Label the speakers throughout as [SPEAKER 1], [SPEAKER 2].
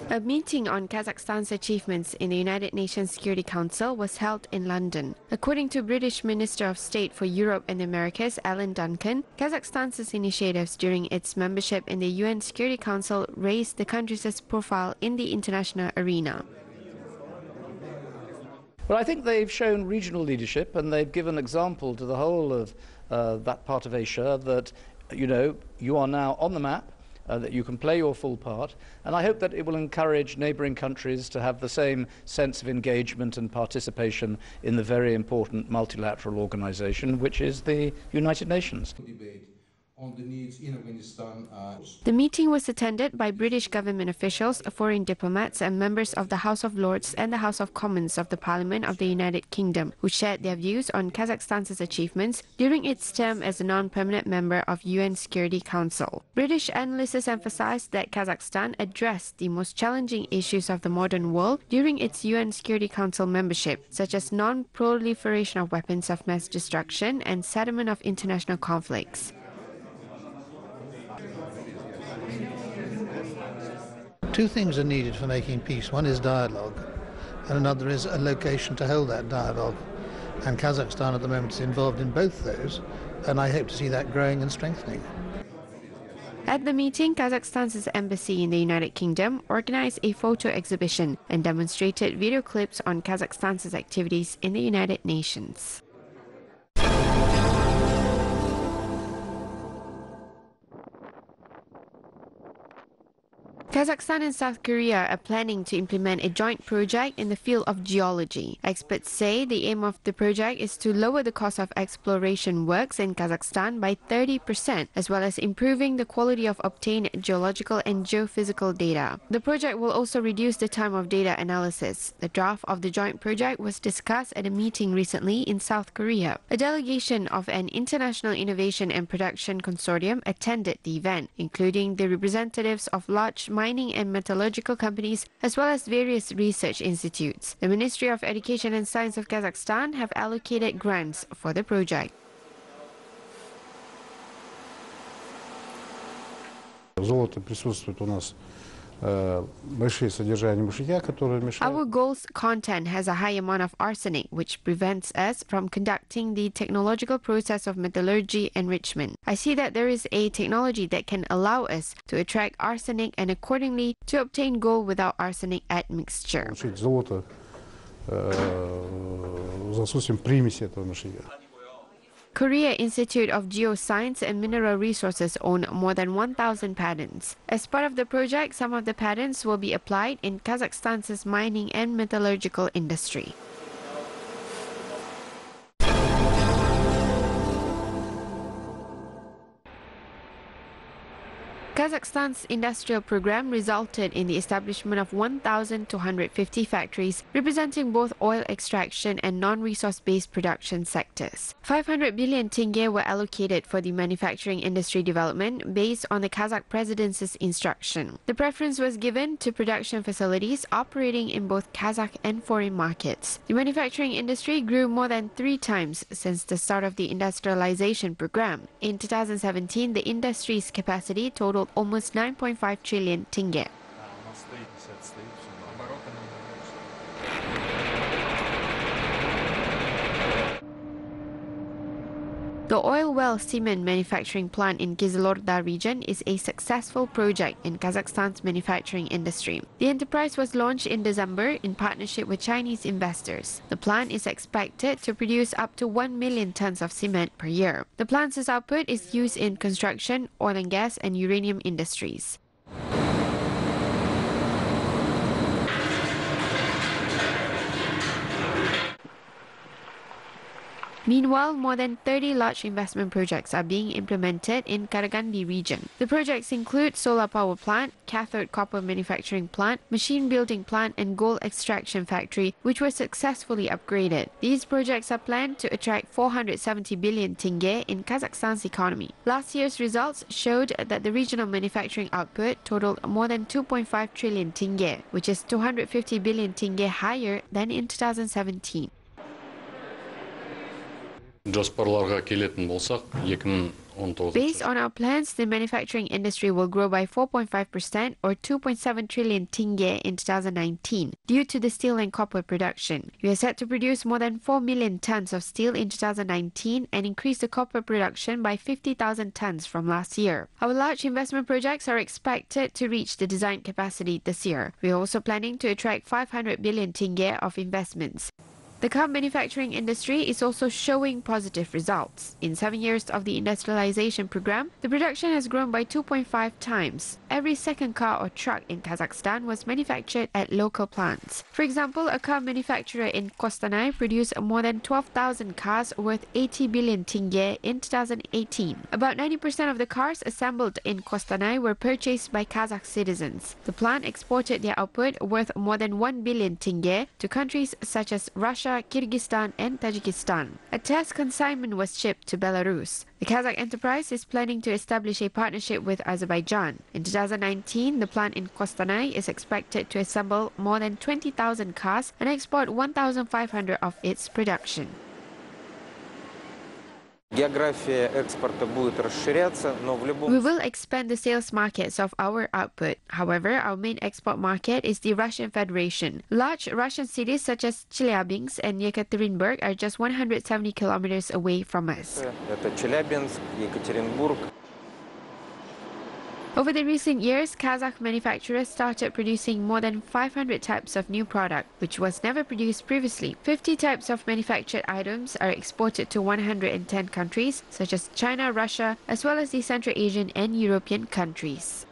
[SPEAKER 1] A meeting on Kazakhstan's achievements in the United Nations Security Council was held in London. According to British Minister of State for Europe and the Americas, Alan Duncan, Kazakhstan's initiatives during its membership in the UN Security Council raised the country's profile in the international arena.
[SPEAKER 2] Well, I think they've shown regional leadership, and they've given example to the whole of that part of Asia that, you are now on the map, that you can play your full part, and I hope that it will encourage neighbouring countries to have the same sense of engagement and participation in the very important multilateral organisation, which is the United Nations.
[SPEAKER 1] The meeting was attended by British government officials, foreign diplomats and members of the House of Lords and the House of Commons of the Parliament of the United Kingdom, who shared their views on Kazakhstan's achievements during its term as a non-permanent member of UN Security Council. British analysts emphasized that Kazakhstan addressed the most challenging issues of the modern world during its UN Security Council membership, such as non-proliferation of weapons of mass destruction and settlement of international conflicts.
[SPEAKER 3] Two things are needed for making peace. One is dialogue, and another is a location to hold that dialogue. And Kazakhstan at the moment is involved in both those, and I hope to see that growing and strengthening.
[SPEAKER 1] At the meeting, Kazakhstan's embassy in the United Kingdom organized a photo exhibition and demonstrated video clips on Kazakhstan's activities in the United Nations. Kazakhstan and South Korea are planning to implement a joint project in the field of geology. Experts say the aim of the project is to lower the cost of exploration works in Kazakhstan by 30%, as well as improving the quality of obtained geological and geophysical data. The project will also reduce the time of data analysis. The draft of the joint project was discussed at a meeting recently in South Korea. A delegation of an international innovation and production consortium attended the event, including the representatives of large mining and metallurgical companies, as well as various research institutes. The Ministry of Education and Science of Kazakhstan have allocated grants for the project.
[SPEAKER 4] Золото присутствует у нас большие содержания мышьяка, которые мешают.
[SPEAKER 1] Our gold's content has a high amount of arsenic, which prevents us from conducting the technological process of metallurgy enrichment. I see that there is a technology that can allow us to extract arsenic and accordingly to obtain gold without arsenic admixture.
[SPEAKER 4] Получить золото за отсутствием примеси этого мышьяка.
[SPEAKER 1] Korea Institute of Geoscience and Mineral Resources own more than 1,000 patents. As part of the project, some of the patents will be applied in Kazakhstan's mining and metallurgical industry. Kazakhstan's industrial program resulted in the establishment of 1,250 factories, representing both oil extraction and non-resource-based production sectors. 500 billion tenge were allocated for the manufacturing industry development based on the Kazakh presidency's instruction. The preference was given to production facilities operating in both Kazakh and foreign markets. The manufacturing industry grew more than 3 times since the start of the industrialization program. In 2017, the industry's capacity totaled almost 9.5 trillion tenge. The oil well cement manufacturing plant in Kyzylorda region is a successful project in Kazakhstan's manufacturing industry. The enterprise was launched in December in partnership with Chinese investors. The plant is expected to produce up to 1 million tons of cement per year. The plant's output is used in construction, oil and gas, and uranium industries. Meanwhile, more than 30 large investment projects are being implemented in Karagandi region. The projects include solar power plant, cathode copper manufacturing plant, machine building plant and gold extraction factory, which were successfully upgraded. These projects are planned to attract 470 billion tenge in Kazakhstan's economy. Last year's results showed that the regional manufacturing output totaled more than 2.5 trillion tenge, which is 250 billion tenge higher than in 2017.
[SPEAKER 5] Жоспарларға келетін болсақ,
[SPEAKER 1] Based on our plans, the manufacturing industry will grow by 4.5% or 2.7 trillion tenge in 2019 due to the steel and copper production. We are set to produce more than 4 million tons of steel in 2019 and increase the copper production by 50,000 tons from last year. Our large investment projects are expected to reach the design capacity this year. We are also planning to attract 500 billion tenge of investments. The car manufacturing industry is also showing positive results. In 7 years of the industrialization program, the production has grown by 2.5 times. Every second car or truck in Kazakhstan was manufactured at local plants. For example, a car manufacturer in Kostanay produced more than 12,000 cars worth 80 billion tenge in 2018. About 90% of the cars assembled in Kostanay were purchased by Kazakh citizens. The plant exported their output worth more than 1 billion tenge to countries such as Russia, Kyrgyzstan and Tajikistan. A test consignment was shipped to Belarus. The Kazakh enterprise is planning to establish a partnership with Azerbaijan. In 2019, the plant in Kostanay is expected to assemble more than 20,000 cars and export 1,500 of its production. We will expand the sales markets of our output. However, our main export market is the Russian Federation. Large Russian cities such as Chelyabinsk and Yekaterinburg are just 170 kilometers away from us. Over the recent years, Kazakh manufacturers started producing more than 500 types of new product, which was never produced previously. 50 types of manufactured items are exported to 110 countries, such as China, Russia, as well as the Central Asian and European countries.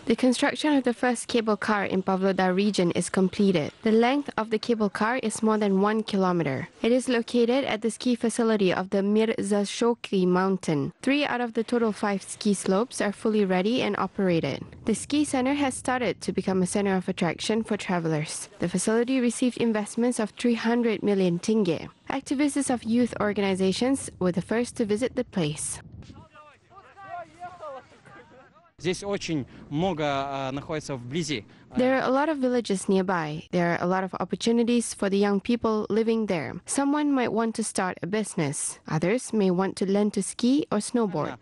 [SPEAKER 1] The construction of the first cable car in Pavlodar region is completed. The length of the cable car is more than 1 kilometer. It is located at the ski facility of the Mirzashokli mountain. 3 out of the total 5 ski slopes are fully ready and operated. The ski center has started to become a center of attraction for travelers. The facility received investments of 300 million tenge. Activists of youth organizations were the first to visit the place.
[SPEAKER 5] There
[SPEAKER 1] are a lot of villages nearby. There are a lot of opportunities for the young people living there. Someone might want to start a business. Others may want to learn to ski or snowboard.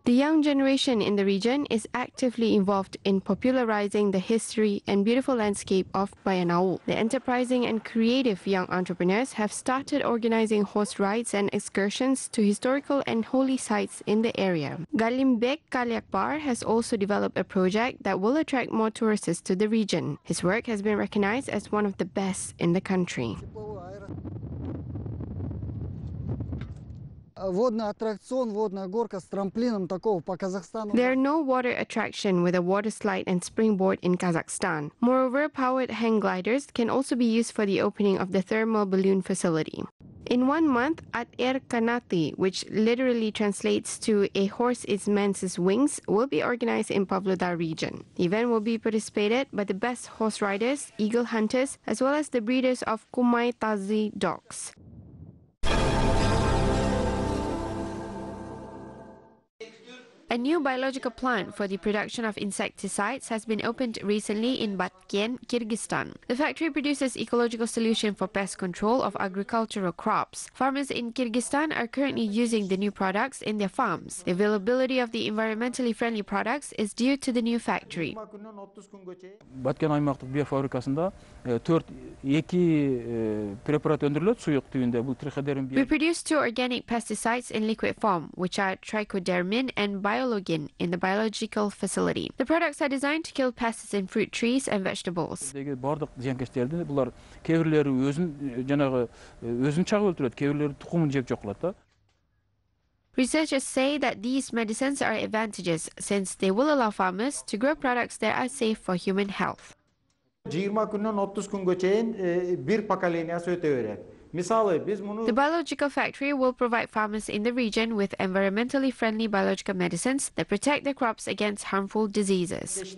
[SPEAKER 1] The young generation in the region is actively involved in popularizing the history and beautiful landscape of Bayanaul. The enterprising and creative young entrepreneurs have started organizing horse rides and excursions to historical and holy sites in the area. Galimbek Kalyakbar has also developed a project that will attract more tourists to the region. His work has been recognized as one of the best in the country. There are no water attraction with a water slide and springboard in Kazakhstan. Moreover, powered hang gliders can also be used for the opening of the thermal balloon facility. In 1 month, At Er Kanati, which literally translates to A Horse is Man's Wings, will be organized in Pavlodar region. The event will be participated by the best horse riders, eagle hunters, as well as the breeders of Kumai Tazi dogs. A new biological plant for the production of insecticides has been opened recently in Batken, Kyrgyzstan. The factory produces ecological solution for pest control of agricultural crops. Farmers in Kyrgyzstan are currently using the new products in their farms. The availability of the environmentally friendly products is due to the new factory.
[SPEAKER 5] Batken аймақтық биофабрикасында 2 препарат өндіріледі сұйық түйінде.
[SPEAKER 1] We produce 2 organic pesticides in liquid form, which are trichodermin and biologin in the biological facility. The products are designed to kill pests in fruit trees and vegetables.
[SPEAKER 5] Бардық зиянкестерді бұлар кейбірлері өзін шағып өлтіреді, кейбірлері тұқымын жеп жоқ қылады.
[SPEAKER 1] Researchers say that these medicines are advantageous since they will allow farmers to grow products that are safe for human health.
[SPEAKER 6] 20 күннен 30 күнге чейин bir поколениясы өтө берет.
[SPEAKER 1] The biological factory will provide farmers in the region with environmentally friendly biological medicines that protect their crops against harmful diseases.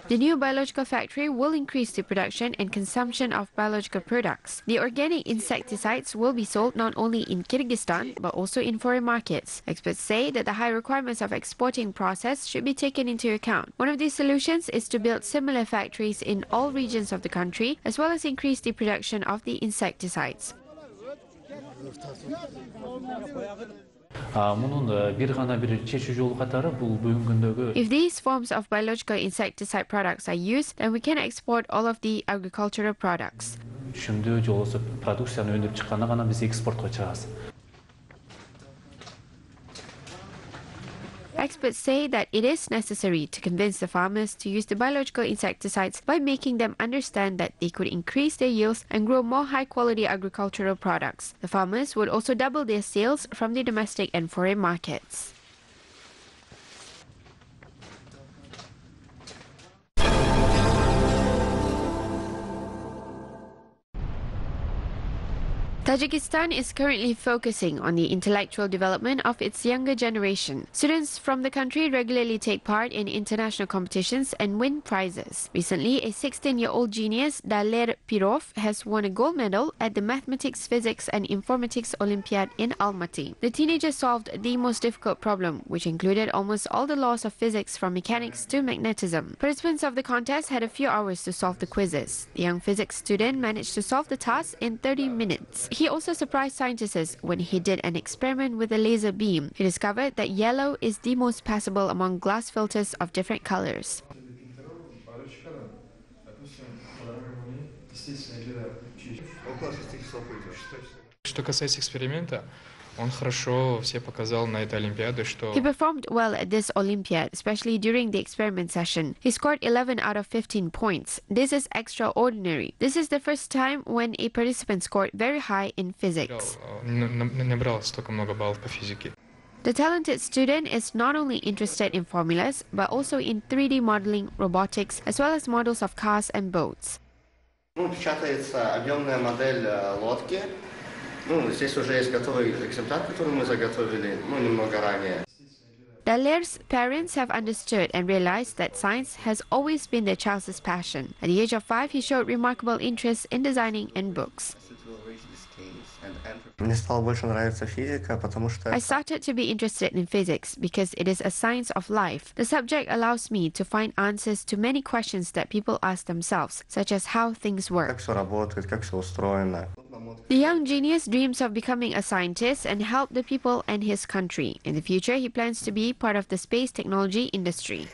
[SPEAKER 1] The new biological factory will increase the production and consumption of biological products. The organic insecticides will be sold not only in Kyrgyzstan but also in foreign markets. Experts say that the high requirements of exporting process should be taken into account. One of these solutions is to build similar factories in all regions of the country, as well as increase the production of the insecticides. If these forms of biological insecticide products are used, then we can export all of the agricultural products. Experts say that it is necessary to convince the farmers to use the biological insecticides by making them understand that they could increase their yields and grow more high-quality agricultural products. The farmers would also double their sales from the domestic and foreign markets. Tajikistan is currently focusing on the intellectual development of its younger generation. Students from the country regularly take part in international competitions and win prizes. Recently, a 16-year-old genius, Daler Pirov, has won a gold medal at the Mathematics, Physics and Informatics Olympiad in Almaty. The teenager solved the most difficult problem, which included almost all the laws of physics from mechanics to magnetism. Participants of the contest had a few hours to solve the quizzes. The young physics student managed to solve the task in 30 minutes. He also surprised scientists when he did an experiment with a laser beam. He discovered that yellow is the most passable among glass filters of different colors.
[SPEAKER 7] Что касается эксперимента, он хорошо все показал на этой Олимпиаде, что...
[SPEAKER 1] He performed well at this Olympiad, especially during the experiment session. He scored 11 out of 15 points. This is extraordinary. This is the first time when a participant scored very high in physics.
[SPEAKER 7] Набрал столько много баллов по физике.
[SPEAKER 1] The talented student is not only interested in formulas, but also in 3D modeling, robotics, as well as models of cars and boats.
[SPEAKER 8] Печатается объемная модель лодки. Здесь уже есть готовый экземпляр, который мы заготовили, немного ранее.
[SPEAKER 1] Daler's parents have understood and realized that science has always been their child's passion. At the age of 5, he showed remarkable interest in designing and books.
[SPEAKER 8] Мне стала больше нравиться физика, потому что...
[SPEAKER 1] I started to be interested in physics because it is a science of life. The subject allows me to find answers to many questions that people ask themselves, such as how things work.
[SPEAKER 8] Как все работает, как все устроено.
[SPEAKER 1] The young genius dreams of becoming a scientist and help the people and his country. In the future, he plans to be part of the space technology industry.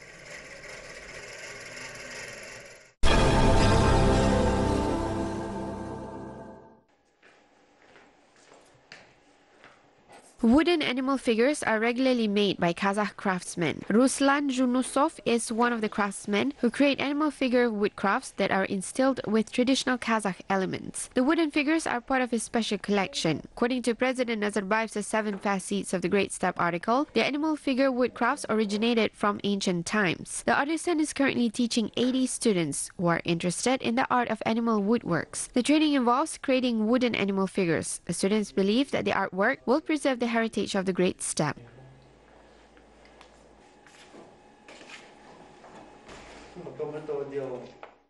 [SPEAKER 1] Wooden animal figures are regularly made by Kazakh craftsmen. Ruslan Junusov is one of the craftsmen who create animal figure woodcrafts that are instilled with traditional Kazakh elements. The wooden figures are part of his special collection. According to President Nazarbayev's 7 facets of the Great Steppe article, the animal figure woodcrafts originated from ancient times. The artisan is currently teaching 80 students who are interested in the art of animal woodworks. The training involves creating wooden animal figures. The students believe that the artwork will preserve the heritage of the Great Steppe.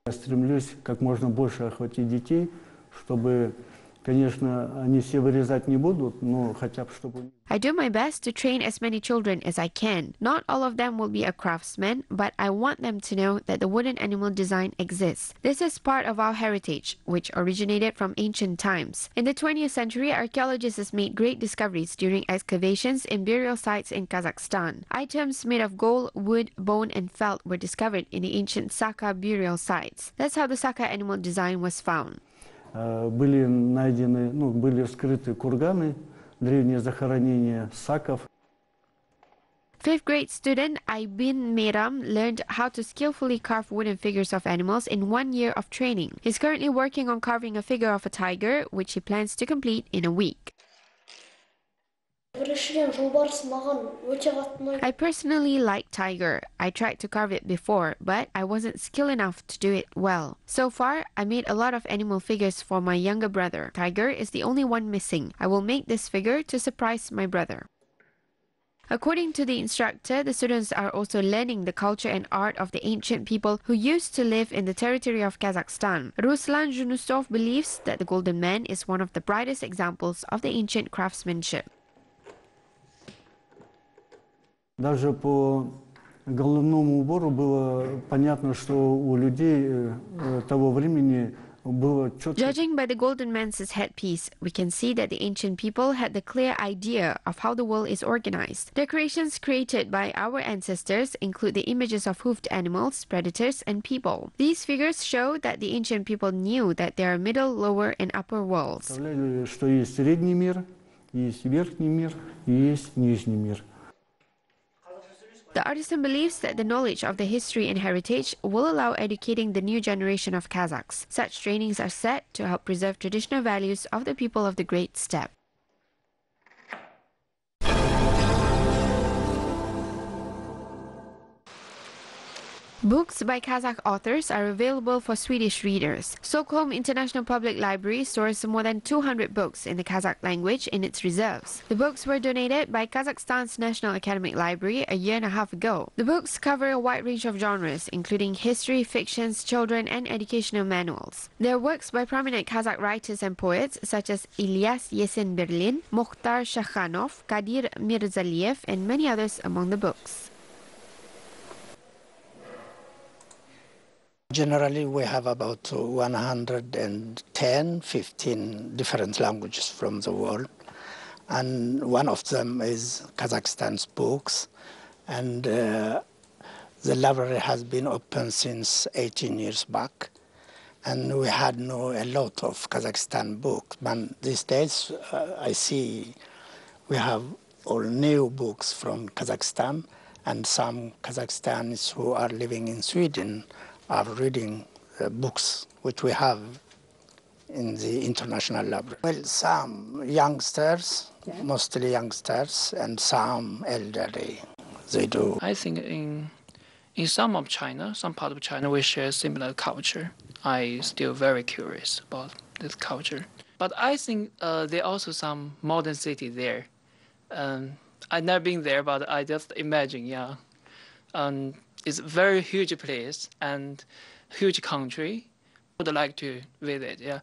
[SPEAKER 9] Я стремлюсь как можно больше охватить детей, чтобы, конечно, они все вырезать не будут, но хотя бы чтобы...
[SPEAKER 1] I do my best to train as many children as I can. Not all of them will be a craftsman, but I want them to know that the wooden animal design exists. This is part of our heritage, which originated from ancient times. In the 20th century, archaeologists made great discoveries during excavations in burial sites in Kazakhstan. Items made of gold, wood, bone, and felt were discovered in the ancient Saka burial sites. That's how the Saka animal design was found.
[SPEAKER 9] Были найдены, были вскрыты курганы, древние захоронения саков.
[SPEAKER 1] 5th grade student Aybin Meram learned how to skillfully carve wooden figures of animals in 1 year of training. He's currently working on carving a figure of a tiger, which he plans to complete in a week. I personally like tiger. I tried to carve it before, but I wasn't skilled enough to do it well. So far, I made a lot of animal figures for my younger brother. Tiger is the only one missing. I will make this figure to surprise my brother. According to the instructor, the students are also learning the culture and art of the ancient people who used to live in the territory of Kazakhstan. Ruslan Junusov believes that the Golden Man is one of the brightest examples of the ancient craftsmanship.
[SPEAKER 9] Даже по головному убору было понятно, что у людей того времени было четко.
[SPEAKER 1] Judging by the Golden Man's headpiece, we can see that the ancient people had the clear idea of how the world is organized. Decorations created by our ancestors include the images of hoofed animals, predators, and people. These figures show that the ancient people knew that there are middle, lower, and upper worlds.
[SPEAKER 9] Что есть средний мир, есть верхний мир, есть нижний мир.
[SPEAKER 1] The artisan believes that the knowledge of the history and heritage will allow educating the new generation of Kazakhs. Such trainings are set to help preserve traditional values of the people of the Great Steppe. Books by Kazakh authors are available for Swedish readers. Stockholm International Public Library stores more than 200 books in the Kazakh language in its reserves. The books were donated by Kazakhstan's National Academic Library a year and a half ago. The books cover a wide range of genres, including history, fictions, children, and educational manuals. There are works by prominent Kazakh writers and poets such as Ilyas Yesenberlin, Mokhtar Shakhanov, Kadir Mirzaliyev, and many others among the books.
[SPEAKER 10] Generally, we have about 115 different languages from the world. And one of them is Kazakhstan's books. And the library has been open since 18 years back. And we had a lot of Kazakhstan books. But these days, I see we have all new books from Kazakhstan. And some Kazakhstanis who are living in Sweden are reading books which we have in the international library. Well, some youngsters, mostly youngsters, and some elderly, they do.
[SPEAKER 11] I think in some part of China, we share similar culture. I'm still very curious about this culture. But I think there are also some modern city there. I've never been there, but I just imagine, yeah. It's a very huge place and huge country. I would like to visit. Yeah,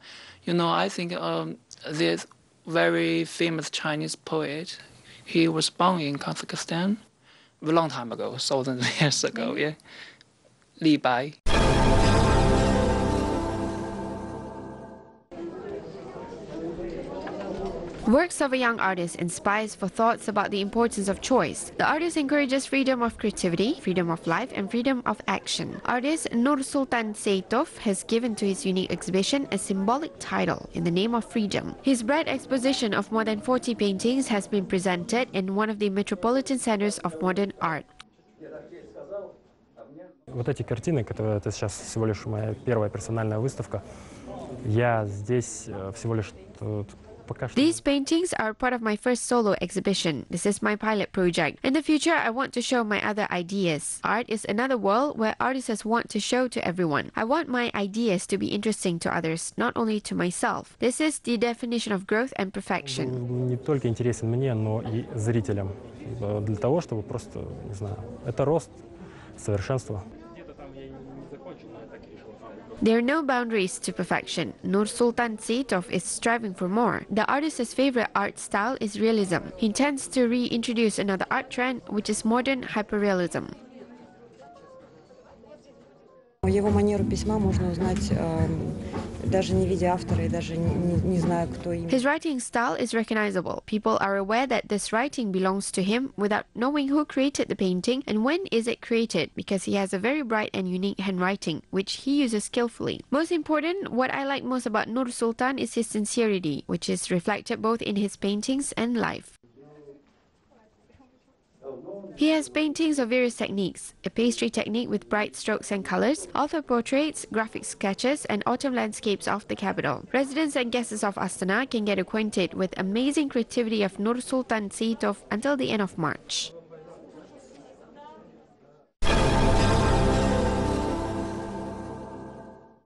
[SPEAKER 11] I think there's very famous Chinese poet. He was born in Kazakhstan a long time ago, 1,000 years ago. Yeah, Li Bai.
[SPEAKER 1] Works of a young artist inspires for thoughts about the importance of choice. The artist encourages freedom of creativity, freedom of life, and freedom of action. Artist Nur Sultan Seyitov has given to his unique exhibition a symbolic title, In the Name of Freedom. His broad exposition of more than 40 paintings has been presented in one of the metropolitan centers of modern art.
[SPEAKER 12] Вот эти картины, которые это сейчас всего лишь моя первая персональная выставка, я здесь всего лишь
[SPEAKER 1] These paintings are part of my first solo exhibition. This is my pilot project. In the future, I want to show my other ideas. Art is another world where artists want to show to everyone. I want my ideas to be interesting to others, not only to myself. This is the definition of growth and perfection.
[SPEAKER 12] Не только интересен мне, но и зрителям. Для того, чтобы просто, не знаю, это рост, совершенство.
[SPEAKER 1] There are no boundaries to perfection. Nur Sultan Seyitov is striving for more. The artist's favorite art style is realism. He intends to reintroduce another art trend, which is modern hyperrealism.
[SPEAKER 13] Его манеру письма можно узнать, даже не видя автора и даже не зная, кто именно.
[SPEAKER 1] His writing style is recognizable. People are aware that this writing belongs to him without knowing who created the painting and when is it created, because he has a very bright and unique handwriting, which he uses skillfully. Most important, what I like most about Nur Sultan is his sincerity, which is reflected both in his paintings and life. He has paintings of various techniques, a pastry technique with bright strokes and colors, author portraits, graphic sketches, and autumn landscapes of the capital. Residents and guests of Astana can get acquainted with amazing creativity of Nur Sultan Seyitov until the end of March.